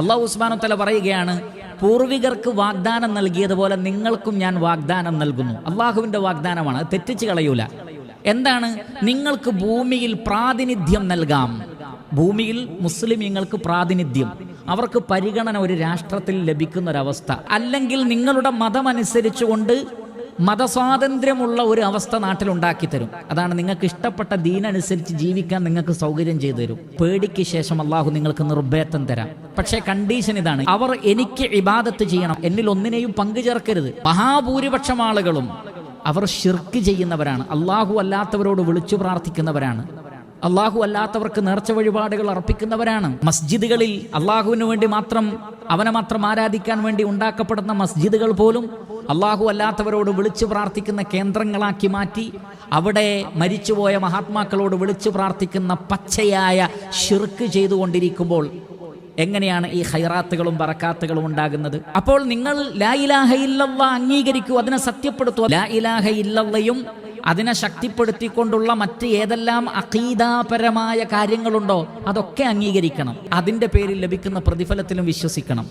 അല്ലാഹു സുബ്ഹാനഹു വ തആല പറയുകയാണ്, പൂർവികർക്ക് വാഗ്ദാനം നൽകിയതുപോലെ നിങ്ങൾക്കും ഞാൻ വാഗ്ദാനം നൽകുന്നു. അള്ളാഹുവിൻ്റെ വാഗ്ദാനമാണ്, അത് തെറ്റിച്ച് കളയൂല. എന്താണ്? നിങ്ങൾക്ക് ഭൂമിയിൽ പ്രാതിനിധ്യം നൽകാം. ഭൂമിയിൽ മുസ്ലിമീങ്ങൾക്ക് പ്രാതിനിധ്യം, അവർക്ക് പരിഗണന ഒരു രാഷ്ട്രത്തിൽ ലഭിക്കുന്ന ഒരവസ്ഥ, അല്ലെങ്കിൽ നിങ്ങളുടെ മതമനുസരിച്ചുകൊണ്ട് മതസ്വാതന്ത്ര്യമുള്ള ഒരു അവസ്ഥ നാട്ടിലുണ്ടാക്കി തരും. അതാണ് നിങ്ങൾക്ക് ഇഷ്ടപ്പെട്ട ദീനനുസരിച്ച് ജീവിക്കാൻ നിങ്ങൾക്ക് സൗകര്യം ചെയ്തു തരും. പേടിക്ക് ശേഷം അള്ളാഹു നിങ്ങൾക്ക് നിർഭയത്വം തരാം. പക്ഷേ കണ്ടീഷൻ ഇതാണ്, അവർ എനിക്ക് ഇബാദത്ത് ചെയ്യണം, എന്നിൽ ഒന്നിനെയും പങ്കു ചേർക്കരുത്. മഹാഭൂരിപക്ഷം ആളുകളും അവർ ശിർക്ക് ചെയ്യുന്നവരാണ്, അള്ളാഹു അല്ലാത്തവരോട് വിളിച്ചു പ്രാർത്ഥിക്കുന്നവരാണ്, അള്ളാഹു അല്ലാത്തവർക്ക് നേർച്ച വഴിപാടുകൾ അർപ്പിക്കുന്നവരാണ്. മസ്ജിദുകളിൽ അള്ളാഹുവിന് വേണ്ടി മാത്രം, അവനെ മാത്രം ആരാധിക്കാൻ വേണ്ടി ഉണ്ടാക്കപ്പെടുന്ന മസ്ജിദുകൾ പോലും അള്ളാഹു അല്ലാത്തവരോട് വിളിച്ചു പ്രാർത്ഥിക്കുന്ന കേന്ദ്രങ്ങളാക്കി മാറ്റി അവിടെ മരിച്ചുപോയ മഹാത്മാക്കളോട് വിളിച്ചു പ്രാർത്ഥിക്കുന്ന പച്ചയായ ശിർക്ക് ചെയ്തുകൊണ്ടിരിക്കുമ്പോൾ എങ്ങനെയാണ് ഈ ഖൈറാത്തുകളും ബറക്കാത്തുകളും ഉണ്ടാകുന്നത്? അപ്പോൾ നിങ്ങൾ ലാ ഇലാഹ ഇല്ലല്ലാഹ് അംഗീകരിക്കൂ, അതിനെ സത്യപ്പെടുത്തൂ. ലാ ഇലാഹ ഇല്ലല്ലയും അതിനെ ശക്തിപ്പെടുത്തിക്കൊണ്ടുള്ള മറ്റ് ഏതെല്ലാം അഖീദാപരമായ കാര്യങ്ങളുണ്ടോ അതൊക്കെ അംഗീകരിക്കണം. അതിൻ്റെ പേരിൽ ലഭിക്കുന്ന പ്രതിഫലത്തിലും വിശ്വസിക്കണം.